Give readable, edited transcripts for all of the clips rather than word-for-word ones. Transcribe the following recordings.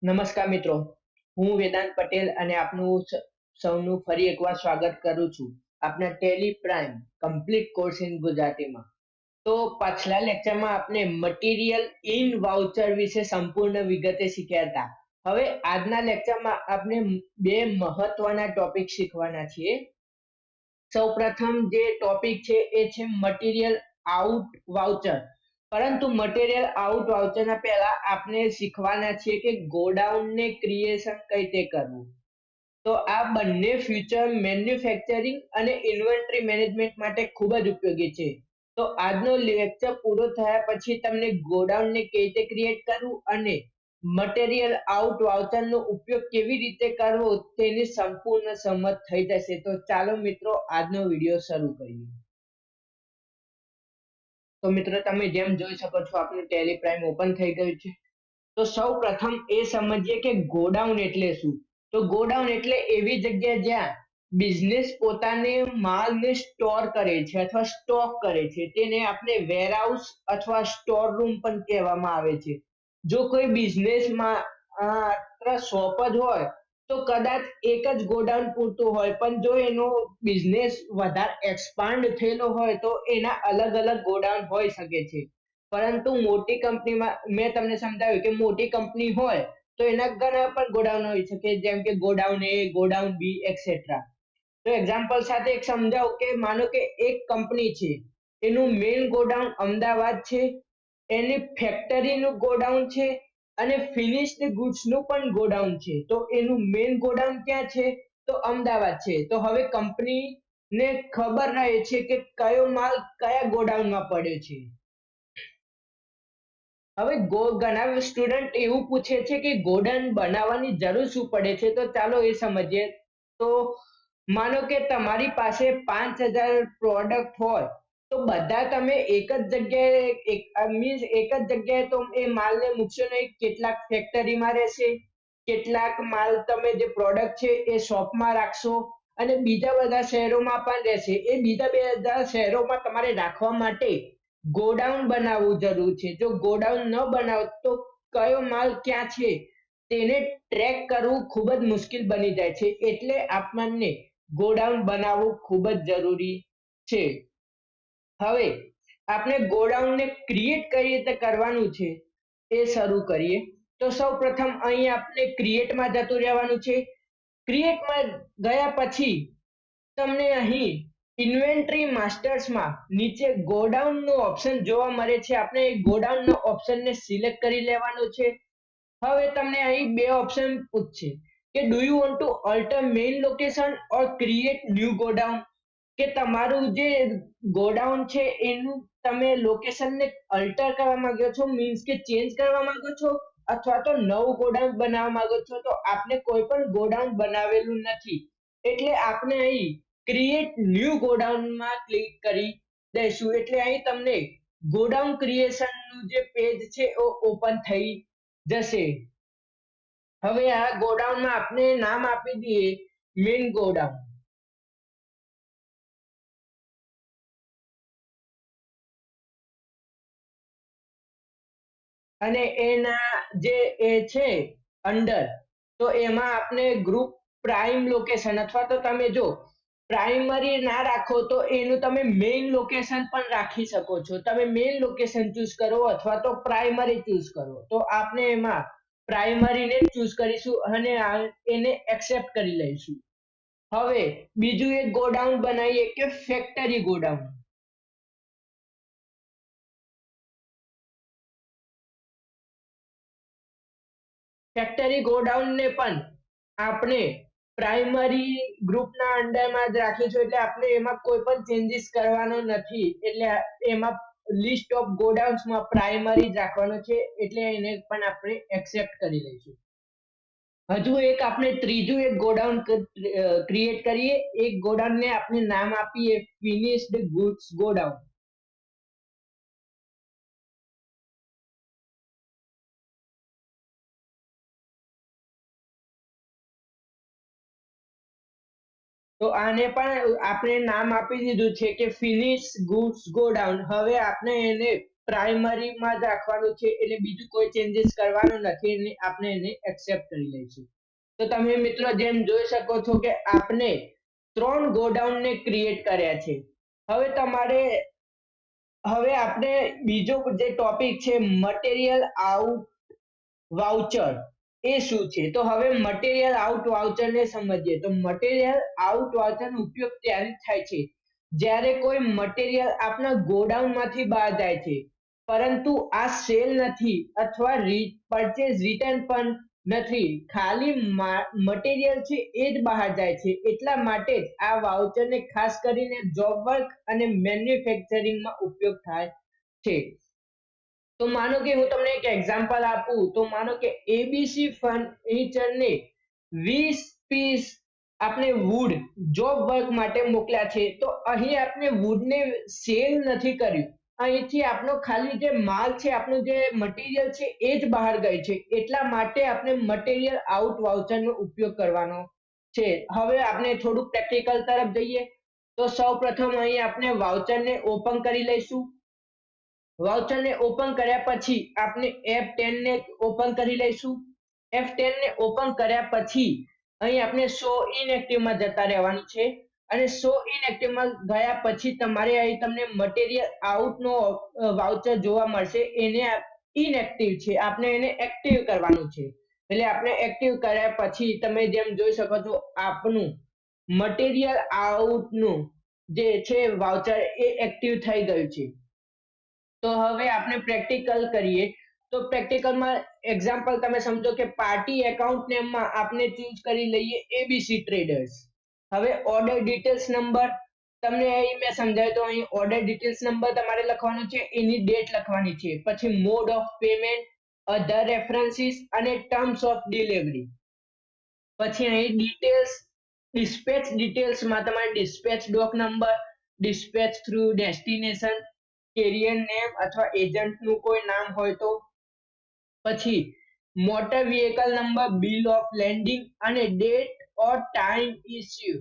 નમસ્કાર મિત્રો, હું વેદાંત પટેલ અને આપનું સૌનું ફરી એકવાર સ્વાગત કરું છું આપના Tally prime complete course in ગુજરાતીમાં. તો પાછલા લેક્ચરમાં આપણે મટીરિયલ ઇન વાઉચર વિશે સંપૂર્ણ વિગતે શીખ્યા હતા. હવે આજના લેક્ચરમાં આપણે બે મહત્વના ટોપિક શીખવાના છીએ. સૌપ્રથમ જે ટોપિક છે એ છે મટીરિયલ આઉટ વાઉચર. પરંતુ મટીરિયલ આઉટ વાઉચરના પહેલા આપણે શીખવાના છીએ કે ગોડાઉન ને ક્રિએશન કઈ રીતે કરવું. તો આ બંને ફ્યુચર મેન્યુફેક્ચરિંગ અને ઇન્વેન્ટરી મેનેજમેન્ટ માટે ખૂબ જ ઉપયોગી છે. તો આજનો લેક્ચર પૂરો થયા પછી તમને ગોડાઉનને કેવી રીતે ક્રિએટ કરવું અને મટીરિયલ આઉટ વાઉચરનો ઉપયોગ કેવી રીતે કરવો તેની સંપૂર્ણ સમજ થઈ જશે. તો ચાલો મિત્રો આજનો વિડીયો શરૂ કરીએ. તો મિત્રો તમે જેમ જોઈ શકો છો આપણું ટેલી પ્રાઇમ ઓપન થઈ ગયું છે. તો સૌ પ્રથમ એ સમજીએ કે ગોડાઉન એટલે શું. તો ગોડાઉન એટલે એવી જગ્યા જ્યાં બિઝનેસ પોતાને માલને સ્ટોર કરે છે અથવા સ્ટોક કરે છે, તેને આપણે વેરહાઉસ અથવા સ્ટોર રૂમ પણ કહેવામાં આવે છે. જો કોઈ બિઝનેસમાં શોપ જ હોય તો કદાચ એક જ ગોડાઉન પૂરતું હોય, પણ જો એનો બિઝનેસ વધારે એક્સપાન્ડ થયેલો હોય તો એના અલગ અલગ ગોડાઉન હોઈ શકે છે. પરંતુ મોટી કંપનીમાં મેં તમને સમજાવ્યું કે મોટી કંપની હોય તો એના ઘણા પણ ગોડાઉન હોઈ શકે, જેમ કે ગોડાઉન એ, ગોડાઉન બી, એક્સેટ્રા. તો એક્ઝામ્પલ સાથે એક સમજાવું કે માનો કે એક કંપની છે, એનું મેઇન ગોડાઉન અમદાવાદ છે, એની ફેક્ટરીનું ગોડાઉન છે અને ફિનિશ્ડ ગુડ્સનું પણ ગોડાઉન છે. તો એનું મેઇન ગોડાઉન ક્યાં છે? તો અમદાવાદ છે. તો હવે કંપનીને ખબર રહે છે કે કયો માલ કયા ગોડાઉનમાં પડ્યો છે. હવે ઘણા સ્ટુડન્ટ એવું પૂછે છે કે ગોડાઉન બનાવવાની જરૂર શું પડે છે, તો ચાલો એ સમજીએ. તો માનો કે તમારી પાસે 5,000 પ્રોડક્ટ હોય તો બધા તમે એક જ જગ્યાએ એક જ જગ્યાએ તો એ માલને મૂકશો નહીં. કેટલાક ફેક્ટરીમાં રહેશે, કેટલાક માલ તમે જે પ્રોડક્ટ છે એ શોપમાં રાખશો અને બીજા બધા શહેરોમાં પણ રહેશે. એ બીજા બધા શહેરોમાં તમારે રાખવા માટે ગોડાઉન બનાવવું જરૂર છે. જો ગોડાઉન ન બનાવો તો કયો માલ ક્યાં છે તેને ટ્રેક કરવું ખૂબ જ મુશ્કેલ બની જાય છે. એટલે આપણને ગોડાઉન બનાવવું ખૂબ જ જરૂરી છે. હવે આપણે ગોડાઉનને ક્રિએટ કઈ રીતે કરવાનું છે એ શરૂ કરીએ. તો સૌ પ્રથમ અહીં આપણે ક્રિએટમાં જતું રહેવાનું છે. ક્રિએટમાં ગયા પછી તમને અહીં ઇન્વેન્ટરી માસ્ટર્સમાં નીચે ગોડાઉનનો ઓપ્શન જોવા મળે છે. આપણે ગોડાઉનનો ઓપ્શનને સિલેક્ટ કરી લેવાનો છે. હવે તમને અહીં બે ઓપ્શન પૂછશે કે do you want to alter main location or create new godown. કે તમારું જે ગોડાઉન છે એનું તમે લોકેશનને અલ્ટર કરવા માંગો છો, મીન્સ કે ચેન્જ કરવા માંગો છો, અથવા તો નવું ગોડાઉન બનાવવા માંગો છો. તો આપણે કોઈ પણ ગોડાઉન બનાવેલું નથી એટલે આપણે અહીં ક્રિએટ ન્યૂ ગોડાઉનમાં ક્લિક કરી દઈશું. એટલે અહીં તમને ગોડાઉન ક્રિએશનનું જે પેજ છે એ ઓપન થઈ જશે. હવે આ ગોડાઉનમાં આપણે નામ આપી દઈએ મેઇન ગોડાઉન. અને એના જે એ છે અંડર, તો એમાં આપણે ગ્રુપ પ્રાઇમ લોકેશન અથવા તો તમે જો પ્રાઇમરી ના રાખો તો એનું તમે મેઇન લોકેશન પણ રાખી શકો છો. તમે મેઇન લોકેશન ચૂઝ કરો અથવા તો પ્રાઇમરી ચૂઝ કરો. તો આપણે એમાં પ્રાઇમરીને ચૂઝ કરીશું અને એને એક્સેપ્ટ કરી લઈશું. હવે બીજું એક ગોડાઉન બનાવીએ કે ફેક્ટરી ગોડાઉન. ફેક્ટરી ગોડાઉનને પણ આપણે પ્રાઇમરી ગ્રુપના અંડરમાં જ રાખીશું. એટલે આપણે એમાં કોઈ પણ ચેન્જીસ કરવાનો નથી. એટલે એમાં લિસ્ટ ઓફ ગોડાઉન્સમાં પ્રાઇમરી જ રાખવાનો છે. એટલે એને પણ આપણે એક્સેપ્ટ કરી લઈશું. હજુ એક આપણે ત્રીજું એક ગોડાઉન ક્રિએટ કરીએ. એક ગોડાઉનને આપણે નામ આપીએ ફિનિશ્ડ ગુડ્સ ગોડાઉન. તો આને પણ આપણે નામ આપી દીધું છે કે ફિનિશ ગુડ્સ ગોડાઉન. હવે આપણે એને પ્રાઇમરીમાં જ રાખવાનું છે, એટલે બીજું કોઈ ચેન્જીસ કરવાનું નથી અને આપણે એને એક્સેપ્ટ કરી લઈશું. તો તમે મિત્રો જેમ જોઈ શકો છો કે આપણે 3 ગોડાઉનને ક્રિએટ કર્યા છે. હવે તમારે હવે આપણે બીજો જે ટોપિક છે મટીરિયલ આઉટ વાઉચર એ શું છે? તો હવે મટીરિયલ આઉટ વાઉચર ને સમજીએ. તો મટીરિયલ આઉટ વાઉચર નો ઉપયોગ ત્યારે થાય છે જ્યારે કોઈ મટીરિયલ આપણા ગોડાઉનમાંથી બહાર જાય છે, પરંતુ આ સેલ નથી અથવા પરચેઝ રિટર્ન પણ નથી, ખાલી મટીરિયલ છે એ જ બહાર જાય છે. એટલા માટે જ આ વાઉચરને ખાસ કરીને જોબ વર્ક અને મેન્યુફેક્ચરિંગમાં ઉપયોગ થાય છે. તો માનો કે હું તમને એક એક્ઝામ્પલ આપું, તો માનો કે એબીસી ફર્નિચરને 20 પીસ આપણે વુડ જોબ વર્ક માટે મોકલ્યા છે. તો અહીં આપણે વુડને સેલ નથી કર્યું, અહીંથી આપણો ખાલી જે માલ છે, આપણું જે મટીરિયલ છે એ જ બહાર ગઈ છે. એટલા માટે આપણે મટીરિયલ આઉટ વાઉચરનો ઉપયોગ કરવાનો છે. હવે આપણે થોડું પ્રેક્ટિકલ તરફ જઈએ. તો સૌપ્રથમ અહીં આપણે વાઉચરને ઓપન કરી લઈશું. વાઉચરને ઓપન કર્યા પછી આપણે F10 ને ઓપન કરી લઈશું. F10 ને ઓપન કર્યા પછી અહીં આપણે શો ઇનએક્ટિવમાં જતા રહેવાનું છે અને શો ઇનએક્ટિવમાં ગયા પછી તમારે અહીં તમને મટીરિયલ આઉટનો વાઉચર જોવા મળશે. એને ઇનએક્ટિવ છે, આપણે એને એક્ટિવ કરવાનું છે. એટલે આપણે એક્ટિવ કર્યા પછી તમે જેમ જોઈ શકો છો આપનું મટીરિયલ આઉટનું જે છે વાઉચર એ એક્ટિવ થઈ ગયું છે. તો હવે આપણે પ્રેક્ટિકલ કરીએ. તો પ્રેક્ટિકલમાં એક્ઝામ્પલ તમે સમજો કે પાર્ટી એકાઉન્ટ નેમમાં આપણે ચૂઝ કરી લઈએ એબીસી ટ્રેડર્સ. હવે ઓર્ડર ડિટેલ્સ નંબર તમને અહીં મેં સમજાવ્યું, તો અહીં ઓર્ડર ડિટેલ્સ નંબર તમારે લખવાનો છે, એની ડેટ લખવાની છે, પછી mode of payment, other references અને ટર્મ્સ ઓફ ડિલિવરી. પછી અહીં ડિટેલ્સ ડિસ્પેચ ડિટેલ્સમાં તમારે dispatch doc number, dispatch through destination, carrier name અથવા એજન્ટનું કોઈ નામ હોય તો, પછી motor vehicle number, bill of landing અને ડેટ ઓર ટાઈમ ઇસ્યુ.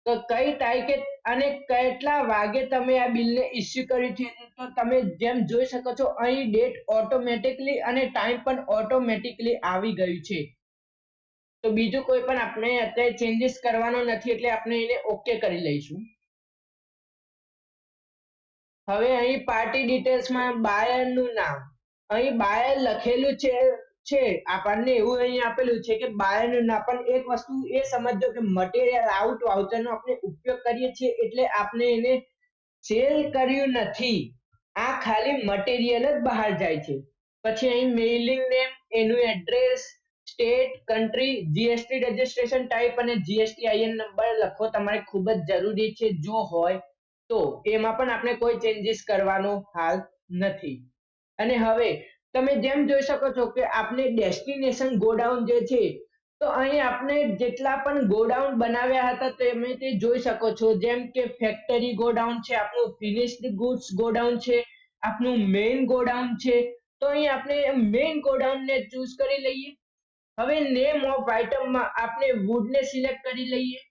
તો કઈ તારીખે અને કેટલા વાગે તમે આ બિલને ઇસ્યુ કર્યું છે. તો તમે જેમ જોઈ શકો છો અહીં ડેટ ઓટોમેટિકલી અને ટાઈમ પણ ઓટોમેટિકલી આવી ગયું છે. તો બીજું કોઈ પણ આપણે અત્યારે ચેન્જીસ કરવાનો નથી, એટલે આપણે એને ઓકે કરી લઈશું. હવે અહીં પાર્ટી ડિટેલ્સમાં બાયરનું નામ, અહીં બાયર લખેલું છે આપણને એવું અહીં આપેલું છે કે બાયરનું નામ, પણ એક વસ્તુ એ સમજજો કે મટીરિયલ આઉટ વાઉચરનો આપણે ઉપયોગ કરીએ છીએ એટલે આપણે એને સેલ કર્યું નથી, આ ખાલી મટીરિયલ જ બહાર જાય છે. પછી અહીં મેઇલિંગ નેમ, એનું address, state, country, GST registration type અને જીએસટીઆઈએન નંબર લખવો તમારે ખૂબ જ જરૂરી છે જો હોય તો. એમાં પણ આપણે કોઈ ચેન્જીસ કરવાનો હાલ નથી. અને હવે તમે જેમ જોઈ શકો છો કે આપણે ડેસ્ટિનેશન ગોડાઉન જે છે, તો અહીં આપણે જેટલા પણ ગોડાઉન બનાવ્યા હતા તમે તે જોઈ શકો છો. જેમ કે ફેક્ટરી ગોડાઉન છે, આપણું ફિનિશ્ડ ગુડ્સ ગોડાઉન છે, આપણું મેઇન ગોડાઉન છે. તો અહીં આપણે મેઇન ગોડાઉનને ચૂઝ કરી લઈએ. હવે નેમ ઓફ આઇટમમાં આપણે વુડને સિલેક્ટ કરી લઈએ.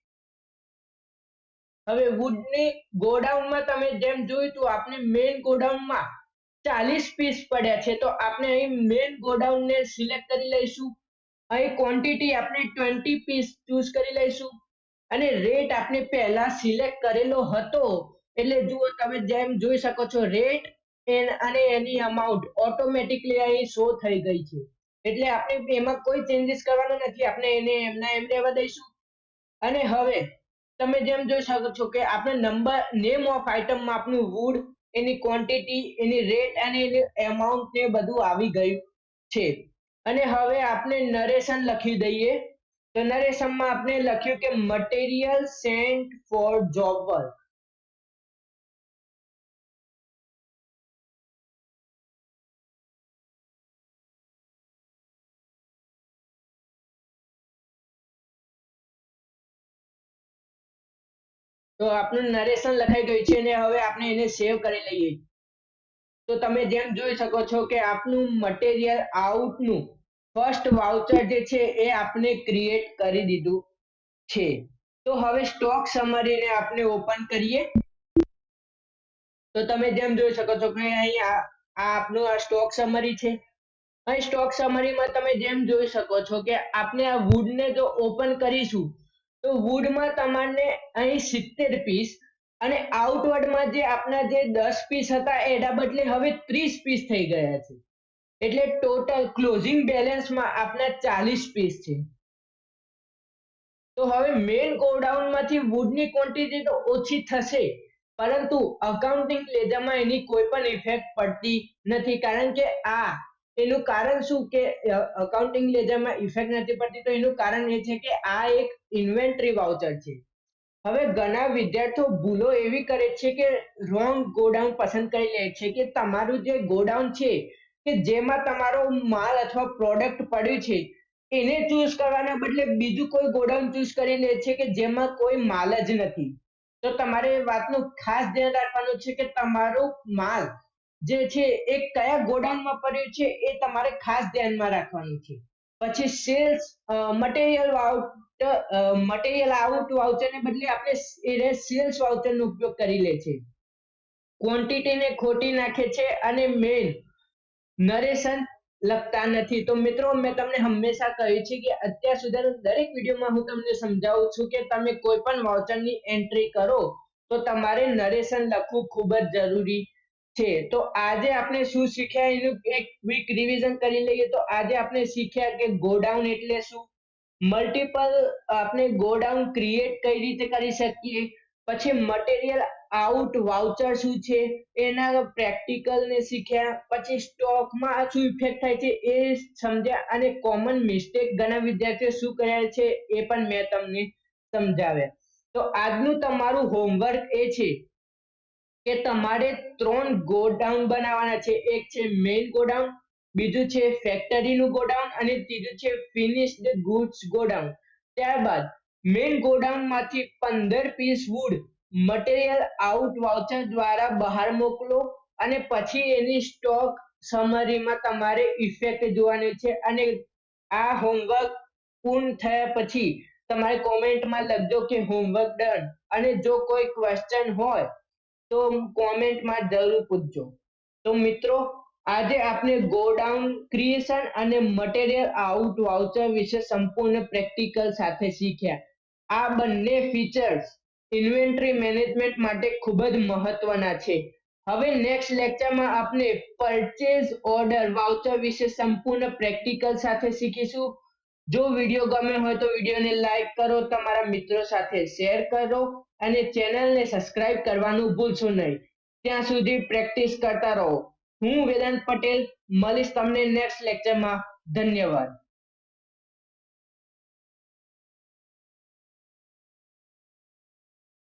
હવે વુડની ગોડાઉનમાં તમે જેમ જોયું તો આપણે મેઇન ગોડાઉનમાં 40 પીસ પડ્યા છે, તો આપણે અહીં મેઇન ગોડાઉનને સિલેક્ટ કરી લઈશું. અહીં ક્વોન્ટિટી આપણે 20 પીસ ચૂઝ કરી લઈશું અને રેટ આપણે પહેલા સિલેક્ટ કરેલો હતો, એટલે જુઓ તમે જેમ જોઈ શકો છો રેટ અને એની અમાઉન્ટ ઓટોમેટિકલી અહીં શો થઈ ગઈ છે. એટલે આપણે એમાં કોઈ ચેન્જીસ કરવાનો નથી, આપણે એને એમના એમ રહેવા દઈશું. અને હવે તમે જેમ જોઈ શકો છો કે આપણે નંબર નેમ ઓફ આઇટમમાં આપણું વુડ, એની ક્વોન્ટિટી, એની રેટ અને એની અમાઉન્ટ ને બધું આવી ગયું છે. અને હવે આપણે નરેશન લખી દઈએ. તો નરેશનમાં આપણે લખ્યું કે material sent for job work. તો આપણું નરેશન લખાઈ ગયું છે અને હવે આપણે એને સેવ કરી લઈએ. તો તમે જેમ જોઈ શકો છો કે આપનું મટીરિયલ આઉટનું ફર્સ્ટ વાઉચર જે છે એ આપણે ક્રિએટ કરી દીધું છે. તો હવે સ્ટોક સમરીને આપણે ઓપન કરીએ. તો તમે જેમ જોઈ શકો છો કે અહીં આ આપનું આ સ્ટોક સમરી છે. અહીં સ્ટોક સમરીમાં તમે જેમ જોઈ શકો છો કે આપણે આ વુડને જો ઓપન કરીશું તો વુડમાં તમારને અહીં 70 પીસ અને આઉટવર્ડમાં જે આપણા જે 10 પીસ હતા એના બદલે હવે 30 પીસ થઈ ગયા છે. એટલે ટોટલ ક્લોઝિંગ બેલેન્સમાં આપણા 40 પીસ છે. તો હવે મેઇન ગોડાઉનમાંથી વુડની ક્વોન્ટિટી તો ઓછી થશે, પરંતુ અકાઉન્ટિંગ લેજરમાં એની કોઈ પણ ઇફેક્ટ પડતી નથી, કારણ કે એનું કારણ શું કે અકાઉન્ટિંગ લેજરમાં ઇફેક્ટ નથી પડતી, તો એનું કારણ એ છે કે આ એક ઇન્વેન્ટરી વાઉચર છે. હવે ઘણા વિદ્યાર્થીઓ ભૂલો એવી કરે છે કે રોંગ ગોડાઉન પસંદ કરી લે છે કે તમારું જે ગોડાઉન છે કે જેમાં તમારો માલ અથવા પ્રોડક્ટ પડ્યું છે એને ચૂઝ કરવાના બદલે બીજું કોઈ ગોડાઉન ચૂઝ કરી લે છે કે જેમાં કોઈ માલ જ નથી. તો તમારે એ વાતનું ખાસ ધ્યાન રાખવાનું છે કે તમારો માલ જે છે એ કયા ગોડાઉનમાં પડ્યું છે એ તમારે ખાસ ધ્યાનમાં રાખવાનું છે. પછી સેલ્સ મટીરિયલ આઉટ વાઉચરને બદલે આપણે સેલ્સ વાઉચરનો ઉપયોગ કરી લે છે. ક્વોન્ટિટીને ખોટી નાખે છે અને મેઇન નરેશન લખતા નથી. તો મિત્રો મેં તમને હંમેશા કહ્યું છે કે અત્યાર સુધીના દરેક વિડીયોમાં હું તમને સમજાવું છું કે તમે કોઈ પણ વાઉચરની એન્ટ્રી કરો તો તમારે નરેશન લખવું ખૂબ જ જરૂરી છે. તો આજે આપણે શું શીખ્યા એનું એક ક્વિક રિવિઝન કરી લઈએ. તો આજે આપણે શીખ્યા કે ગોડાઉન એટલે શું, મલ્ટિપલ આપણે ગોડાઉન ક્રિએટ કઈ રીતે કરી શકીએ, પછી મટીરિયલ આઉટ વાઉચર શું છે એના પ્રેક્ટિકલ ને શીખ્યા, પછી સ્ટોકમાં શું ઇફેક્ટ થાય છે એ સમજ્યા, અને કોમન મિસ્ટેક ઘણા વિદ્યાર્થીઓ શું કરે છે એ પણ મેં તમને સમજાવ્યા. તો આજનું તમારું હોમવર્ક એ છે કે તમારે 3 ગોડાઉન બનાવવાના છે. એક છે મેઇન ગોડાઉન, બીજું છે ફેક્ટરીનું ગોડાઉન અને ત્રીજું છે ફિનિશ્ડ ગુડ્સ ગોડાઉન. ત્યારબાદ મેઇન ગોડાઉનમાંથી 15 piece wood material out voucher દ્વારા બહાર મોકલો અને પછી એની સ્ટોક સમરીમાં તમારે ઇફેક્ટ જોવાની છે. અને આ હોમવર્ક પૂર્ણ થયા પછી તમારે કોમેન્ટમાં લખજો કે હોમવર્ક ડન, અને જો કોઈ ક્વેશ્ચન હોય તો કોમેન્ટમાં જરૂર પૂછજો. તો મિત્રો આજે આપણે ગોડાઉન ક્રિએશન અને મટીરિયલ આઉટ વાઉચર વિશે સંપૂર્ણ પ્રેક્ટિકલ સાથે શીખ્યા. આ બંને ફીચર્સ ઇન્વેન્ટરી મેનેજમેન્ટ માટે ખૂબ જ મહત્વના છે. હવે નેક્સ્ટ લેક્ચરમાં આપણે પરચેઝ ઓર્ડર વાઉચર વિશે સંપૂર્ણ પ્રેક્ટિકલ સાથે શીખીશું. જો વિડીયો ગમ્યો હોય તો વિડીયોને લાઈક કરો, તમારા મિત્રો સાથે શેર કરો અને ચેનલને સબસ્ક્રાઇબ કરવાનું ભૂલશો નહીં. ત્યાં સુધી પ્રેક્ટિસ કરતા રહો. હું વેદાંત પટેલ મળીશ તમને નેક્સ્ટ લેક્ચરમાં. ધન્યવાદ.